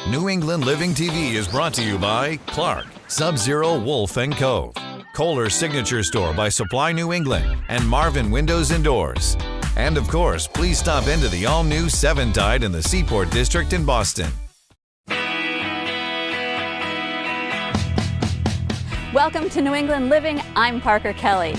New England Living TV is brought to you by Clark, Sub-Zero Wolf & Co., Kohler Signature Store by Supply New England, and Marvin Windows and Doors. And of course, please stop into the all-new Seven Tide in the Seaport District in Boston. Welcome to New England Living. I'm Parker Kelly.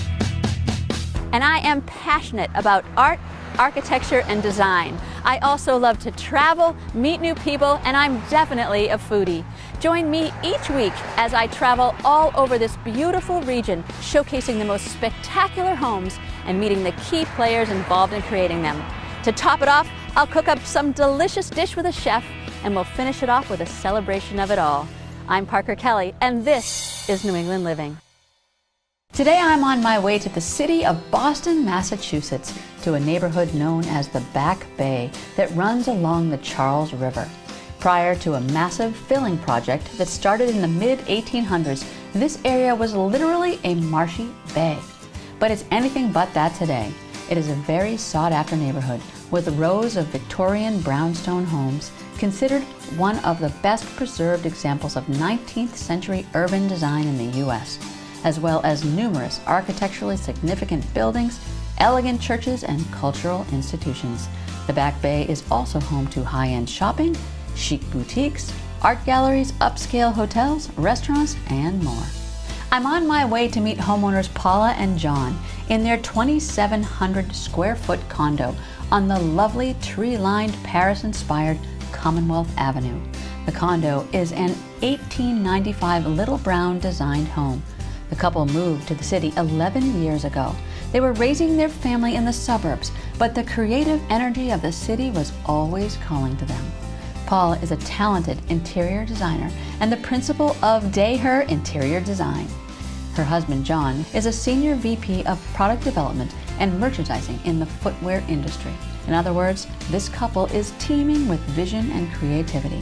And I am passionate about art, architecture, and design. I also love to travel, meet new people, and I'm definitely a foodie. Join me each week as I travel all over this beautiful region, showcasing the most spectacular homes and meeting the key players involved in creating them. To top it off, I'll cook up some delicious dish with a chef, and we'll finish it off with a celebration of it all. I'm Parker Kelly, and this is New England Living. Today I'm on my way to the city of Boston, Massachusetts, to a neighborhood known as the Back Bay that runs along the Charles River. Prior to a massive filling project that started in the mid-1800s, this area was literally a marshy bay. But it's anything but that today. It is a very sought-after neighborhood with rows of Victorian brownstone homes, considered one of the best preserved examples of 19th century urban design in the U.S., as well as numerous architecturally significant buildings, elegant churches, and cultural institutions. The Back Bay is also home to high-end shopping, chic boutiques, art galleries, upscale hotels, restaurants, and more. I'm on my way to meet homeowners Paula and John in their 2,700 square foot condo on the lovely tree-lined Paris-inspired Commonwealth Avenue. The condo is an 1895 Little Brown designed home. The couple moved to the city 11 years ago. They were raising their family in the suburbs, but the creative energy of the city was always calling to them. Paula is a talented interior designer and the principal of Dayher Interior Design. Her husband, John, is a senior VP of product development and merchandising in the footwear industry. In other words, this couple is teeming with vision and creativity.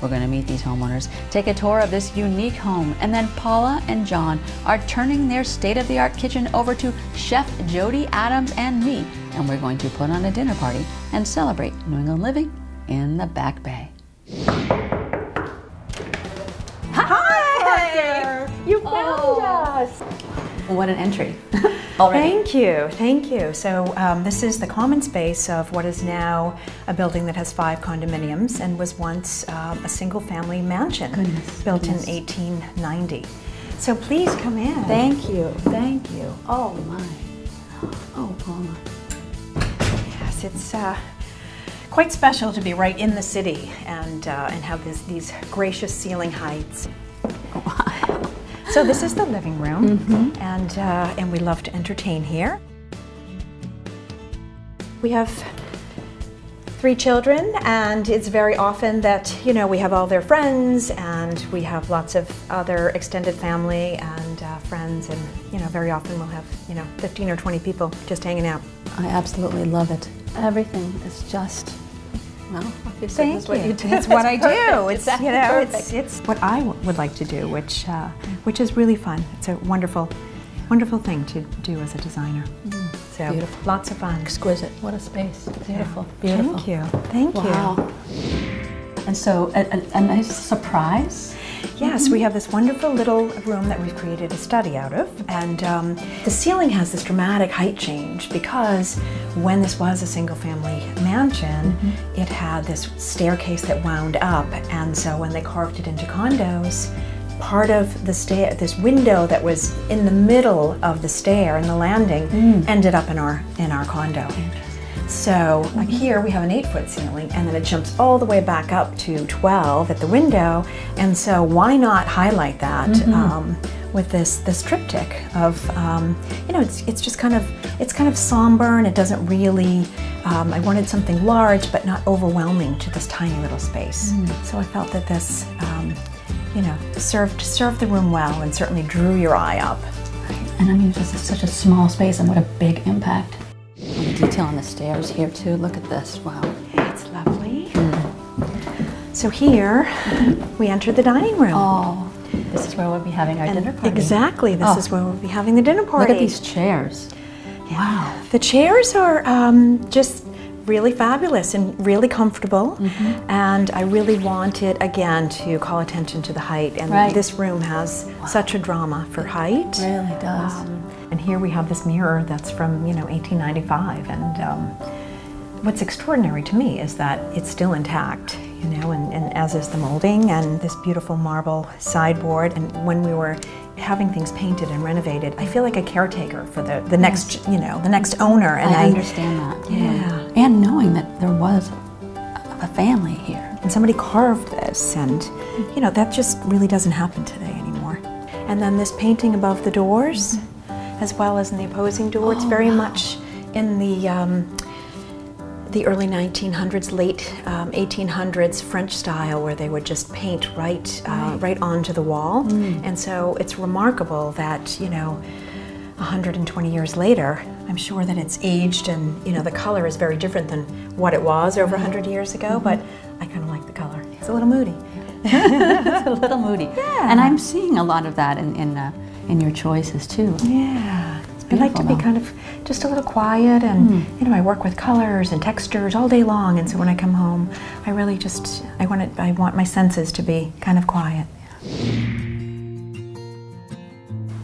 We're going to meet these homeowners, take a tour of this unique home, and then Paula and John are turning their state-of-the-art kitchen over to Chef Jody Adams and me, and we're going to put on a dinner party and celebrate New England living in the Back Bay. Hi! You found us! What an entry. Already. Thank you. So this is the common space of what is now a building that has 5 condominiums and was once a single-family mansion built in 1890. So please come in. Thank you. Oh my. Oh, Paula. Yes, it's quite special to be right in the city and have these gracious ceiling heights. So this is the living room, and we love to entertain here. We have 3 children, and it's very often that, you know, we have all their friends, and we have lots of other extended family and friends, and, you know, very often we'll have, 15 or 20 people just hanging out. I absolutely love it. Everything is just, well, obviously Thank this is what you do. It's what I do. It's It's what I would like to do, which is really fun. It's a wonderful thing to do as a designer. So beautiful. Lots of fun. Exquisite. What a space. Beautiful. Yeah. Beautiful. Thank you. Wow. And so a nice surprise. Yes, we have this wonderful little room that we've created a study out of, and the ceiling has this dramatic height change because when this was a single-family mansion, it had this staircase that wound up, and so when they carved it into condos, part of the this window that was in the middle of the stair and the landing ended up in our condo. So like here we have an 8-foot ceiling, and then it jumps all the way back up to 12 at the window, and so why not highlight that with this triptych of it's just kind of somber, and it doesn't really I wanted something large but not overwhelming to this tiny little space. So I felt that this served the room well and certainly drew your eye up. Right. And I mean, this is such a small space, and what a big impact. And the detail on the stairs here too. Look at this. Wow. It's lovely. So here we enter the dining room. Oh, this is where we'll be having our dinner party. Exactly. This is where we'll be having the dinner party. Look at these chairs. Yeah. Wow. The chairs are just really fabulous and really comfortable. And I really wanted, again, to call attention to the height. And this room has such a drama for height. It really does. And here we have this mirror that's from, 1895. And what's extraordinary to me is that it's still intact, and as is the molding and this beautiful marble sideboard. And when we were having things painted and renovated, I feel like a caretaker for the next, the next owner. And I understand that. Yeah. And knowing that there was a family here. And somebody carved this, and that just really doesn't happen today anymore. And then this painting above the doors, as well as in the opposing door, it's very much in the early 1900s, late 1800s French style, where they would just paint right onto the wall. And so it's remarkable that 120 years later, I'm sure that it's aged, and the color is very different than what it was over 100 years ago. But I kind of like the color. It's a little moody. It's a little moody. Yeah. And I'm seeing a lot of that in your choices too. Yeah. I like to be kind of just a little quiet, and I work with colors and textures all day long, and so when I come home, I really just I want my senses to be kind of quiet.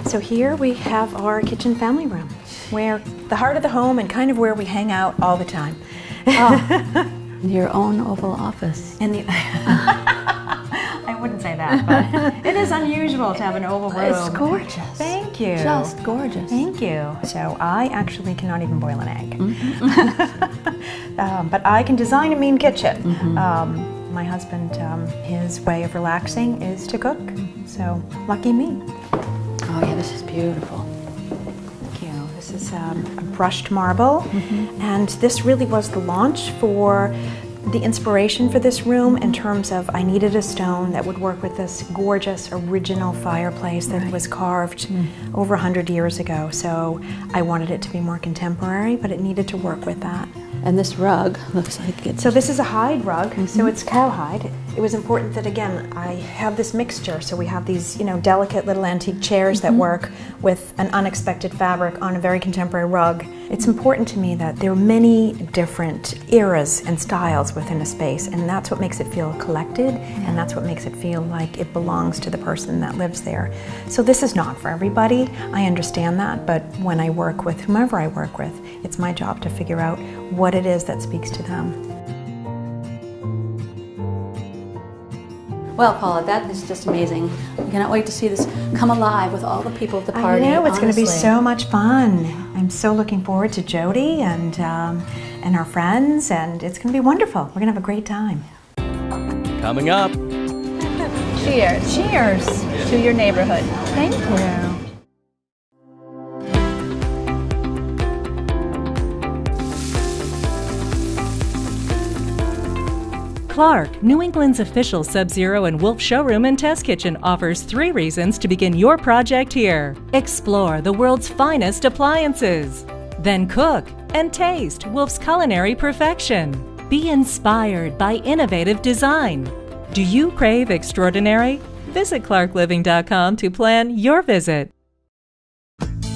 So here we have our kitchen family room, where the heart of the home and kind of where we hang out all the time. Your own Oval Office. I wouldn't say that, but it is unusual to have an oval room. It's gorgeous. Thank you. Just gorgeous. Thank you. So I actually cannot even boil an egg. But I can design a mean kitchen. My husband, his way of relaxing is to cook. So lucky me. Oh yeah, this is beautiful. Thank you. This is a brushed marble, and this really was the launch for the inspiration for this room, in terms of I needed a stone that would work with this gorgeous original fireplace that was carved over 100 years ago. So I wanted it to be more contemporary, but it needed to work with that. And this rug looks like it's... So this is a hide rug, so it's cowhide. It was important that, again, I have this mixture. So we have these, delicate little antique chairs that work with an unexpected fabric on a very contemporary rug. It's important to me that there are many different eras and styles within a space, and that's what makes it feel collected, and that's what makes it feel like it belongs to the person that lives there. So this is not for everybody, I understand that, but when I work with whomever I work with, it's my job to figure out what it is that speaks to them. Well, Paula, that is just amazing. I cannot wait to see this come alive with all the people at the party. I know, it's going to be so much fun. I'm so looking forward to Jody and our friends, and it's going to be wonderful. We're going to have a great time. Coming up. Cheers. Cheers to your neighborhood. Thank you. Clark, New England's official Sub-Zero and Wolf showroom and test kitchen, offers 3 reasons to begin your project here. Explore the world's finest appliances. Then cook and taste Wolf's culinary perfection. Be inspired by innovative design. Do you crave extraordinary? Visit clarkliving.com to plan your visit.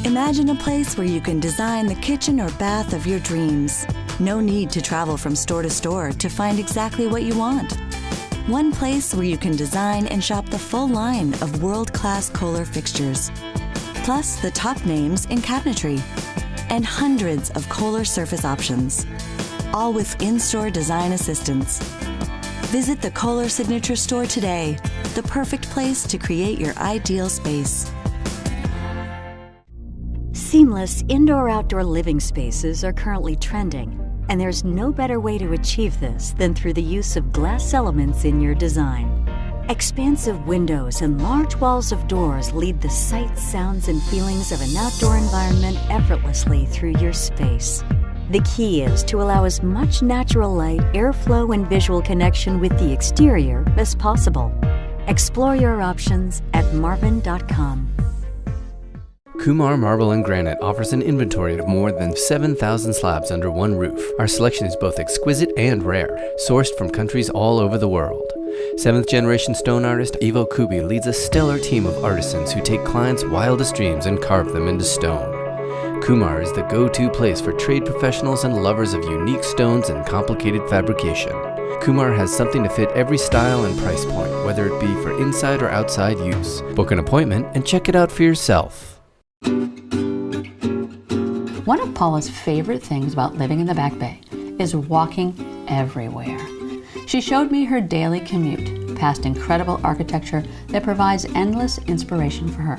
Imagine a place where you can design the kitchen or bath of your dreams. No need to travel from store to store to find exactly what you want. One place where you can design and shop the full line of world-class Kohler fixtures, plus the top names in cabinetry, and hundreds of Kohler surface options, all with in-store design assistance. Visit the Kohler Signature Store today, the perfect place to create your ideal space. Seamless indoor-outdoor living spaces are currently trending, and there's no better way to achieve this than through the use of glass elements in your design. Expansive windows and large walls of doors lead the sights, sounds, and feelings of an outdoor environment effortlessly through your space. The key is to allow as much natural light, airflow, and visual connection with the exterior as possible. Explore your options at marvin.com. Kumar Marble and Granite offers an inventory of more than 7,000 slabs under one roof. Our selection is both exquisite and rare, sourced from countries all over the world. 7th generation stone artist Ivo Kubi leads a stellar team of artisans who take clients' wildest dreams and carve them into stone. Kumar is the go-to place for trade professionals and lovers of unique stones and complicated fabrication. Kumar has something to fit every style and price point, whether it be for inside or outside use. Book an appointment and check it out for yourself. One of Paula's favorite things about living in the Back Bay is walking everywhere. She showed me her daily commute past incredible architecture that provides endless inspiration for her.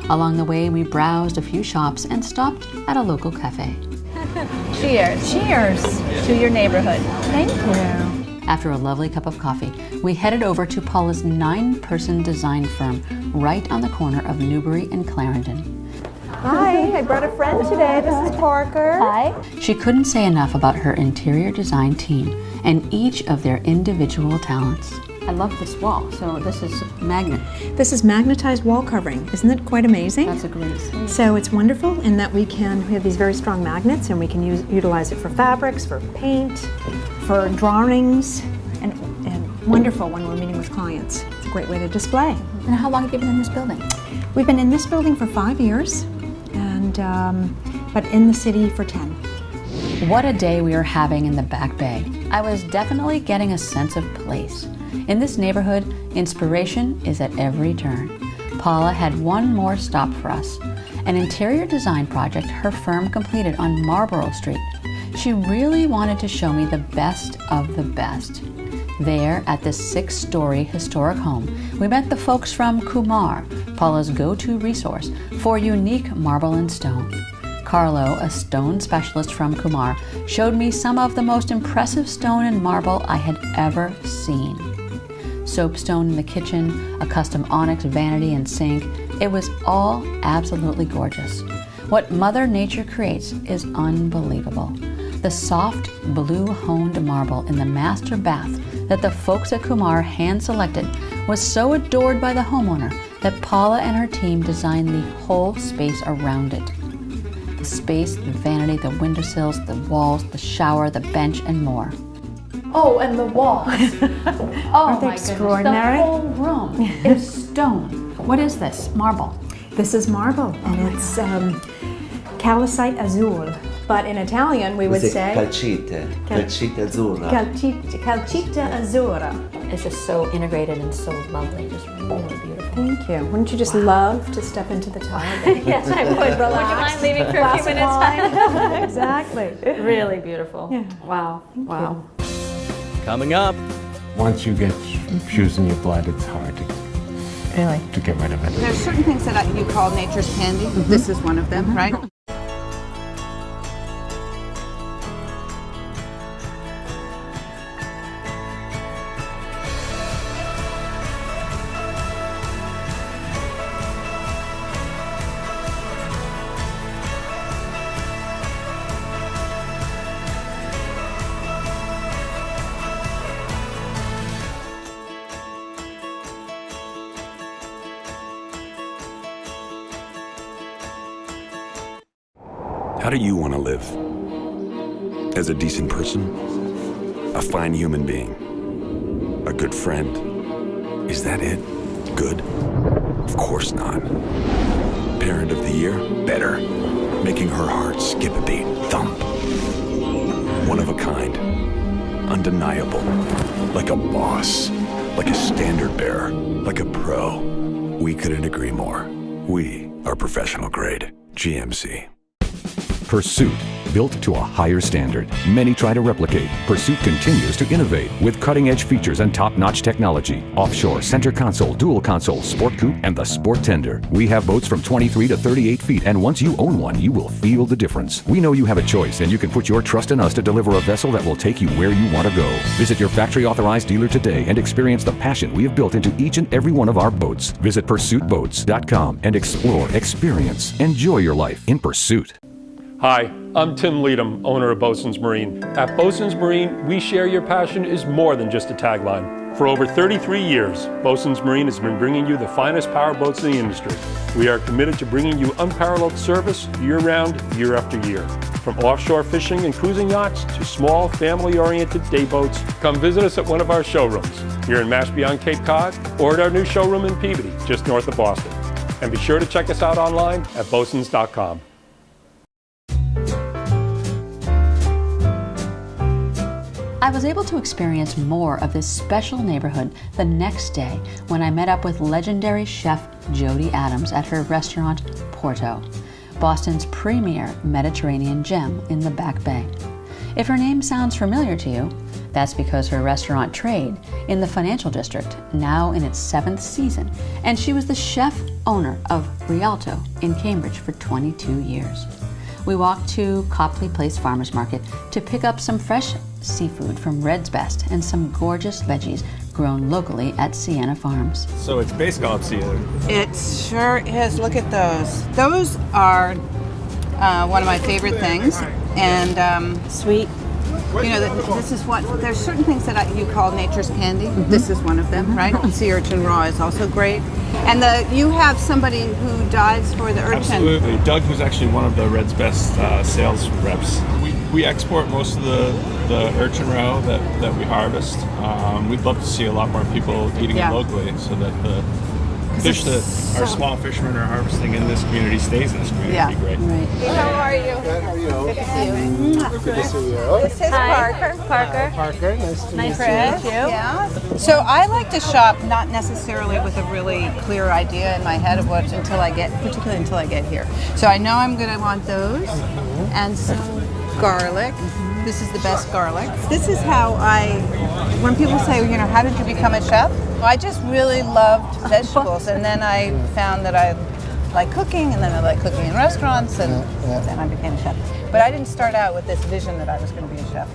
Along the way, we browsed a few shops and stopped at a local cafe. Cheers. Cheers. To your neighborhood. Thank you. After a lovely cup of coffee, we headed over to Paula's 9-person design firm right on the corner of Newbury and Clarendon. Hi, I brought a friend today. This is Parker. Hi. She couldn't say enough about her interior design team and each of their individual talents. I love this wall. So this is magnet. This is magnetized wall covering. Isn't it quite amazing? That's a great thing. So it's wonderful in that we have these very strong magnets, and we can utilize it for fabrics, for paint, for drawings, and wonderful when we're meeting with clients. It's a great way to display. And how long have you been in this building? We've been in this building for 5 years, and but in the city for 10. What a day we are having in the Back Bay. I was definitely getting a sense of place. In this neighborhood, inspiration is at every turn. Paula had one more stop for us, an interior design project her firm completed on Marlborough Street. She really wanted to show me the best of the best. There, at this 6-story historic home, we met the folks from Kumar, Paula's go-to resource for unique marble and stone. Carlo, a stone specialist from Kumar, showed me some of the most impressive stone and marble I had ever seen. Soapstone in the kitchen, a custom onyx vanity and sink, it was all absolutely gorgeous. What Mother Nature creates is unbelievable. The soft, blue-honed marble in the master bath that the folks at Kumar hand-selected was so adored by the homeowner that Paula and her team designed the whole space around it. The space, the vanity, the windowsills, the walls, the shower, the bench, and more. Oh, and the walls. Oh my goodness, the whole room is stone. What is this? Marble. This is marble, and it's calcite azul. But in Italian, we would say calcite azzurra. Calcita azzurra. It's just so integrated and so lovely, just really beautiful. Thank you. Wouldn't you just love to step into the tile? Yes, I would. Would you mind leaving for a few minutes? Exactly. Really beautiful. Yeah. Wow. Wow. Coming up. Once you get shoes in your blood, it's hard to get rid of it. There's certain things that you call nature's candy. This is one of them, right? How do you want to live? As a decent person? A fine human being? A good friend? Is that it? Good? Of course not. Parent of the year? Better. Making her heart skip a beat. Thump. One of a kind. Undeniable. Like a boss. Like a standard bearer. Like a pro. We couldn't agree more. We are professional grade. GMC. Pursuit, built to a higher standard. Many try to replicate. Pursuit continues to innovate with cutting-edge features and top-notch technology. Offshore, center console, dual console, sport coupe, and the sport tender. We have boats from 23 to 38 feet, and once you own one, you will feel the difference. We know you have a choice, and you can put your trust in us to deliver a vessel that will take you where you want to go. Visit your factory-authorized dealer today and experience the passion we have built into each and every one of our boats. Visit PursuitBoats.com and explore, experience, enjoy your life in Pursuit. Hi, I'm Tim Leadham, owner of Bosun's Marine. At Bosun's Marine, we share your passion is more than just a tagline. For over 33 years, Bosun's Marine has been bringing you the finest power boats in the industry. We are committed to bringing you unparalleled service year-round, year after year. From offshore fishing and cruising yachts to small, family-oriented day boats, come visit us at one of our showrooms here in Mashpee on Cape Cod or at our new showroom in Peabody, just north of Boston. And be sure to check us out online at bosuns.com. I was able to experience more of this special neighborhood the next day when I met up with legendary chef Jody Adams at her restaurant Porto, Boston's premier Mediterranean gem in the Back Bay. If her name sounds familiar to you, that's because her restaurant trade in the financial district, now in its 7th season, and she was the chef owner of Rialto in Cambridge for 22 years. We walked to Copley Place Farmers Market to pick up some fresh seafood from Red's Best and some gorgeous veggies grown locally at Sienna Farms. So it's based off Sienna. It sure is. Look at those. Those are one of my favorite things. And sweet. You know, this is what, there's certain things that you call nature's candy. This is one of them, right? Sea urchin raw is also great. And you have somebody who dives for the urchin. Absolutely. Doug, who's actually one of the Red's Best sales reps. We export most of the urchin roe that we harvest. We'd love to see a lot more people eating it locally so that the fish that our small fishermen are harvesting in this community stays in this community. It'd be great. Right. How are you? Good, how are you? Good to see you. Good to see you. This is Parker. Parker, nice to meet you. Yeah. So I like to shop not necessarily with a really clear idea in my head of what particularly until I get here. So I know I'm going to want those and some garlic. This is the best garlic. This is how when people say, you know, how did you become a chef? I just really loved vegetables, and then I found that I like cooking, and then I like cooking in restaurants, and then I became a chef. But I didn't start out with this vision that I was going to be a chef.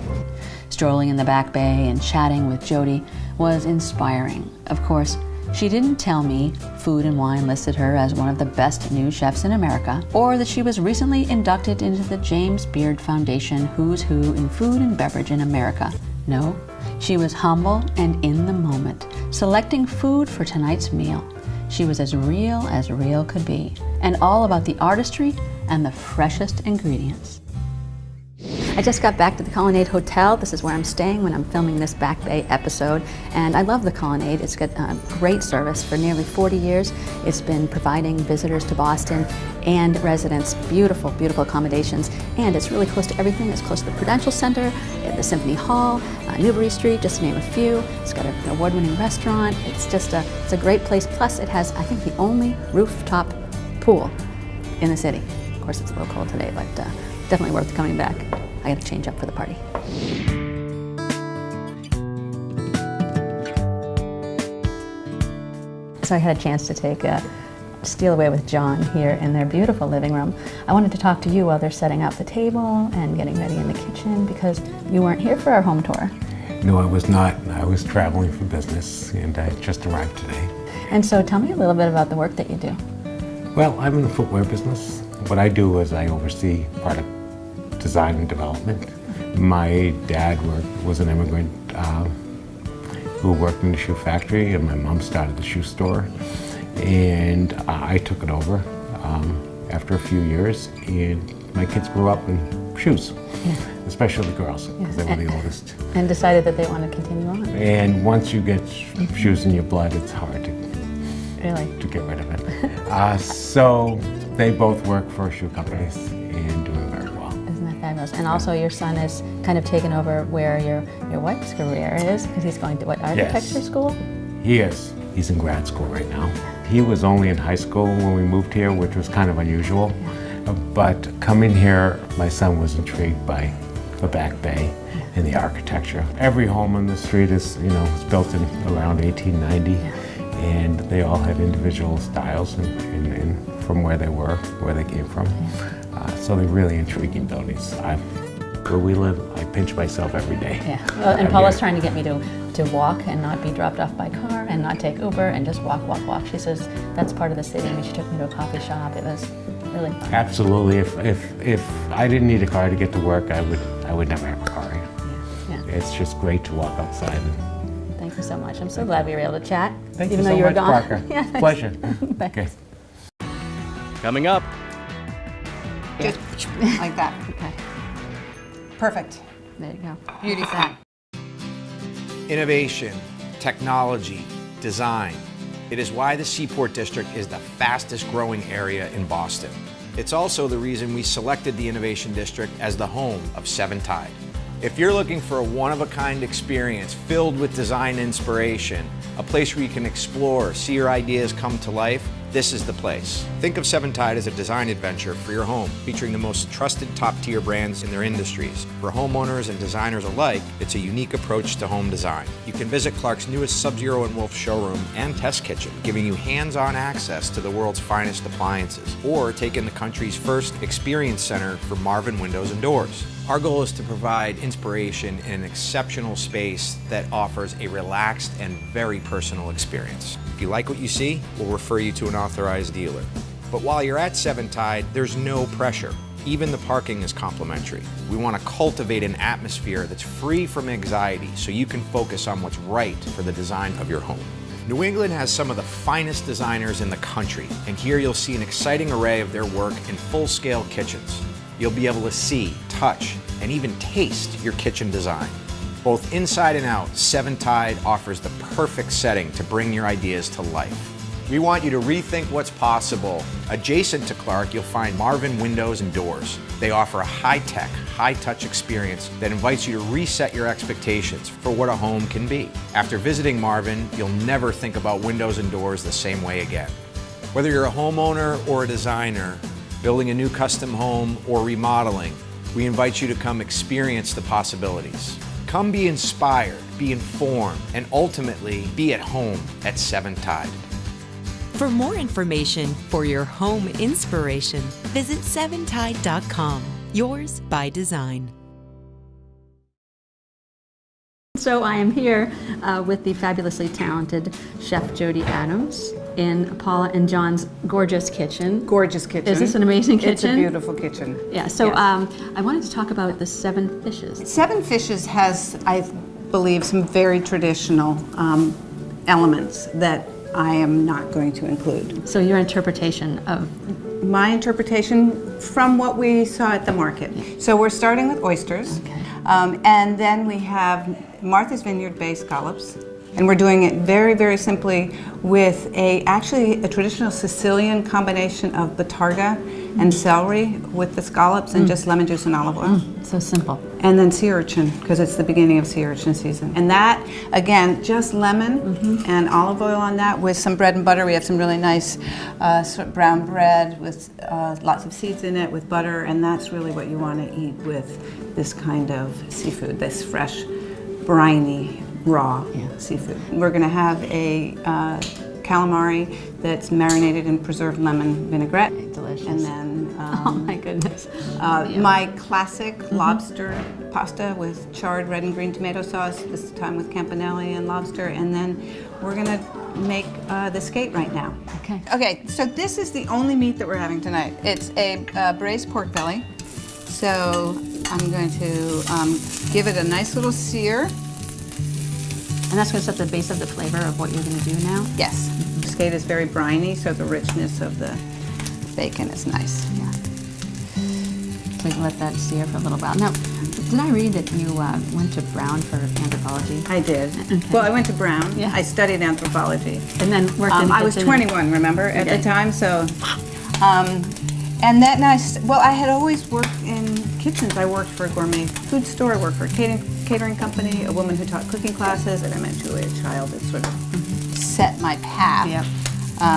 Strolling in the Back Bay and chatting with Jody was inspiring. Of course, she didn't tell me Food and Wine listed her as one of the best new chefs in America, or that she was recently inducted into the James Beard Foundation Who's Who in Food and Beverage in America. No, she was humble and in the moment, selecting food for tonight's meal. She was as real could be, and all about the artistry and the freshest ingredients. I just got back to the Colonnade Hotel. This is where I'm staying when I'm filming this Back Bay episode, and I love the Colonnade. It's got great service. For nearly 40 years, it's been providing visitors to Boston and residents beautiful, beautiful accommodations, and it's really close to everything. It's close to the Prudential Center, the Symphony Hall, Newbury Street, just to name a few. It's got an award-winning restaurant. It's just it's a great place. Plus, it has, I think, the only rooftop pool in the city. Of course, it's a little cold today, but definitely worth coming back. I got to change up for the party. So I had a chance to steal away with John here in their beautiful living room. I wanted to talk to you while they're setting up the table and getting ready in the kitchen, because you weren't here for our home tour. No, I was not. I was traveling for business, and I just arrived today. And so tell me a little bit about the work that you do. Well, I'm in the footwear business. What I do is I oversee product design and development. My dad was an immigrant who worked in the shoe factory, and my mom started the shoe store. And I took it over after a few years, and my kids grew up in shoes, especially the girls, because they were the oldest. And decided that they want to continue on. And once you get shoes in your blood, it's hard to get rid of it. So they both work for shoe companies and doing very well. Isn't that fabulous? And also your son has kind of taken over where your wife's career is, because he's going to what, architecture school? He is. He's in grad school right now. He was only in high school when we moved here, which was kind of unusual. But coming here, my son was intrigued by the Back Bay and the architecture. Every home on the street is, was built in around 1890, and they all have individual styles and from where they were, where they came from. So they're really intriguing buildings. Where we live, I pinch myself every day. Yeah, well, and Paula's trying to get me to walk and not be dropped off by car and not take Uber and just walk. She says that's part of the city. I mean, she took me to a coffee shop. It was really fun. Absolutely. If I didn't need a car to get to work, I would never have a car here. Yeah. It's just great to walk outside. Thank you so much. I'm so glad we were able to chat. Thank even you though so you were much, gone. Parker. Yeah, Pleasure. Okay. Coming up. Just like that. Okay. Perfect. There you go. Beauty fact. Innovation, technology, design. It is why the Seaport District is the fastest growing area in Boston. It's also the reason we selected the Innovation District as the home of Seven Tide. If you're looking for a one-of-a-kind experience filled with design inspiration, a place where you can explore, see your ideas come to life, this is the place. Think of Seven Tide as a design adventure for your home, featuring the most trusted top-tier brands in their industries. For homeowners and designers alike, it's a unique approach to home design. You can visit Clark's newest Sub-Zero and Wolf showroom and test kitchen, giving you hands-on access to the world's finest appliances, or take in the country's first experience center for Marvin Windows and Doors. Our goal is to provide inspiration in an exceptional space that offers a relaxed and very personal experience. If you like what you see, we'll refer you to an authorized dealer. But while you're at Seven Tide, there's no pressure. Even the parking is complimentary. We want to cultivate an atmosphere that's free from anxiety so you can focus on what's right for the design of your home. New England has some of the finest designers in the country, and here you'll see an exciting array of their work in full-scale kitchens. You'll be able to see, touch, and even taste your kitchen design. Both inside and out, Seven Tide offers the perfect setting to bring your ideas to life. We want you to rethink what's possible. Adjacent to Clark, you'll find Marvin Windows and Doors. They offer a high-tech, high-touch experience that invites you to reset your expectations for what a home can be. After visiting Marvin, you'll never think about windows and doors the same way again. Whether you're a homeowner or a designer, building a new custom home or remodeling, we invite you to come experience the possibilities. Come be inspired, be informed, and ultimately be at home at Seven Tide. For more information for your home inspiration, visit seventide.com. Yours by design. So I am here with the fabulously talented Chef Jody Adams in Paula and John's gorgeous kitchen. Gorgeous kitchen. Is this an amazing kitchen? It's a beautiful kitchen. Yeah, so yes. I wanted to talk about the Seven Fishes. Seven Fishes has, I believe, some very traditional elements that I am not going to include. So your interpretation of? My interpretation from what we saw at the market. Yeah. So we're starting with oysters. Okay. And then we have Martha's Vineyard Bay scallops. And we're doing it very, very simply with actually a traditional Sicilian combination of batarga and celery with the scallops and just lemon juice and olive oil. So simple. And then sea urchin, because it's the beginning of sea urchin season. And that, again, just lemon and olive oil on that with some bread and butter. We have some really nice sort of brown bread with lots of seeds in it with butter, and that's really what you want to eat with this kind of seafood, this fresh, briny, raw seafood. We're going to have a calamari that's marinated in preserved lemon vinaigrette. Delicious. And then, oh my goodness. my classic lobster pasta with charred red and green tomato sauce, this time with campanelli and lobster. And then we're going to make the skate right now. Okay. Okay, so this is the only meat that we're having tonight. It's a braised pork belly. So I'm going to give it a nice little sear. And that's going to set the base of the flavor of what you're going to do now? Yes. Skate is very briny, so the richness of the bacon is nice. Yeah. So you can let that sear for a little while. Now, did I read that you went to Brown for anthropology? I did. Okay. Well, I went to Brown. Yeah. I studied anthropology. And then worked in the I was 21, remember, at the time, so... and then I had always worked in kitchens. I worked for a gourmet food store, I worked for a catering company, a woman who taught cooking classes, and I met Julia Child that sort of set my path. Yep.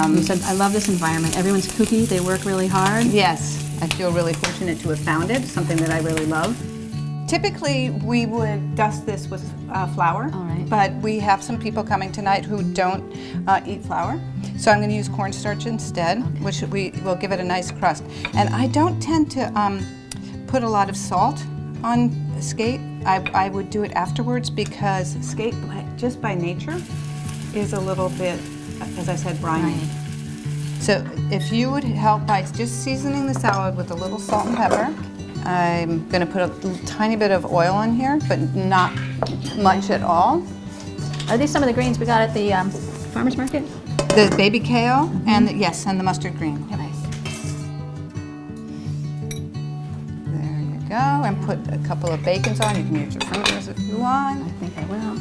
You said, I love this environment. Everyone's kooky, they work really hard. Yes, I feel really fortunate to have found it, something that I really love. Typically, we would dust this with flour, but we have some people coming tonight who don't eat flour. So I'm going to use cornstarch instead, which will give it a nice crust. And I don't tend to put a lot of salt on skate. I would do it afterwards because skate, just by nature, is a little bit, as I said, briny. Right. So if you would help by just seasoning the salad with a little salt and pepper. I'm going to put a tiny bit of oil in here, but not much at all. Are these some of the greens we got at the farmer's market? The baby kale and the mustard green. Yep. Nice. There you go. And put a couple of bacons on. You can use your fingers if you want. I think I will.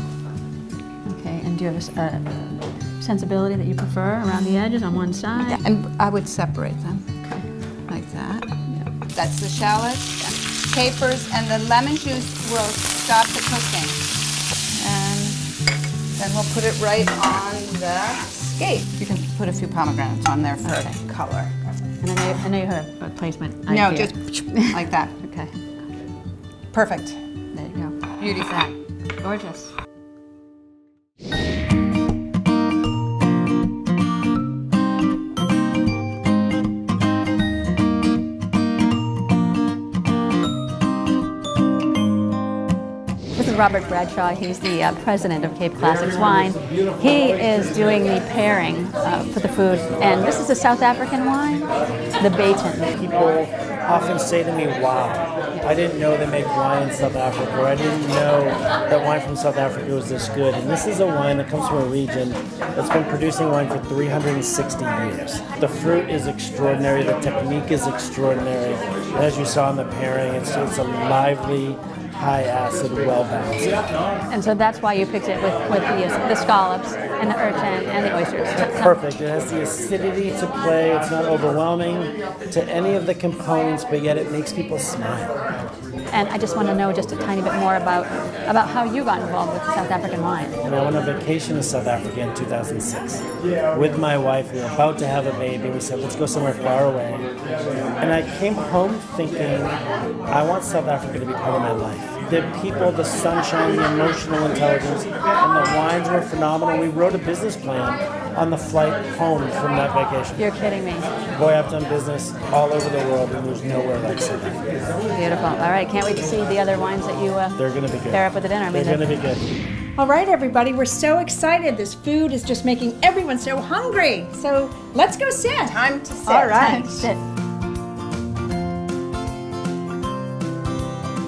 Okay. And do you have a sensibility that you prefer around the edges on one side? Yeah. And I would separate them like that. That's the shallot. capers, and the lemon juice will stop the cooking. And then we'll put it right on the skate. You can put a few pomegranates on there for color. And I know you have a placement idea. No, just like that. Okay. Perfect. There you go. Beautiful. That. Gorgeous. Robert Bradshaw. He's the president of Cape Classics Wine. He is doing the pairing for the food, and this is a South African wine, the Baton. People often say to me, wow, I didn't know they make wine in South Africa, or I didn't know that wine from South Africa was this good. And this is a wine that comes from a region that's been producing wine for 360 years. The fruit is extraordinary, the technique is extraordinary. And as you saw in the pairing, it's a lively, high acid, well balanced. And so that's why you picked it with the scallops and the urchin and the oysters. Perfect. It has the acidity to play. It's not overwhelming to any of the components, but yet it makes people smile. And I just want to know just a tiny bit more about how you got involved with South African wine. And I went on vacation to South Africa in 2006 with my wife. We were about to have a baby. We said, let's go somewhere far away. And I came home thinking, I want South Africa to be part of my life. The people, the sunshine, the emotional intelligence, and the wines were phenomenal. We wrote a business plan on the flight home from that vacation. You're kidding me. Boy, I've done business all over the world, and there's nowhere like South Africa. Beautiful. All right, can't wait to see the other wines that you They're going to be good. pair up with the dinner. They're going to be good. All right, everybody, we're so excited. This food is just making everyone so hungry. So let's go sit. Time to sit. All right. Time to sit.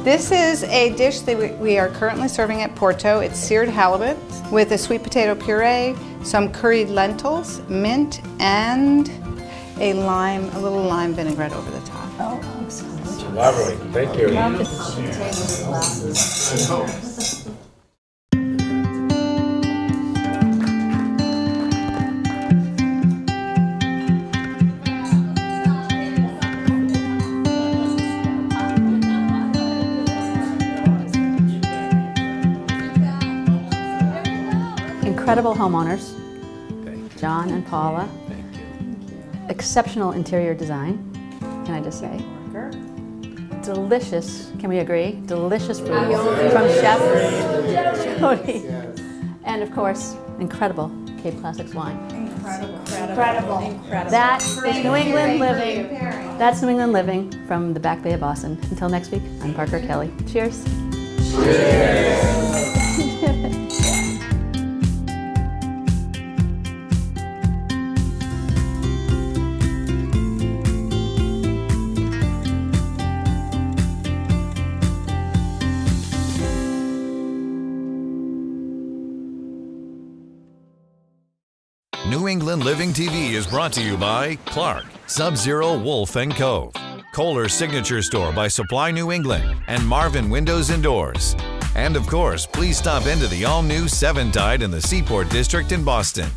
This is a dish that we are currently serving at Porto. It's seared halibut with a sweet potato puree, some curried lentils, mint, and a little lime vinaigrette over the top. Oh, excellent. Lovely. Thank you. Incredible homeowners, John and Paula. Thank you. Exceptional interior design, can I just say? Delicious, can we agree? Delicious food from Chef Jody. And of course, incredible Cape Classics wine. Incredible. That is New England living. That's New England living from the Back Bay of Boston. Until next week, I'm Parker Kelly. Cheers. Cheers. New England Living TV is brought to you by Clark, Sub-Zero Wolf & Cove, Kohler Signature Store by Supply New England, and Marvin Windows and Doors. And of course, please stop into the all-new Seven Tide in the Seaport District in Boston.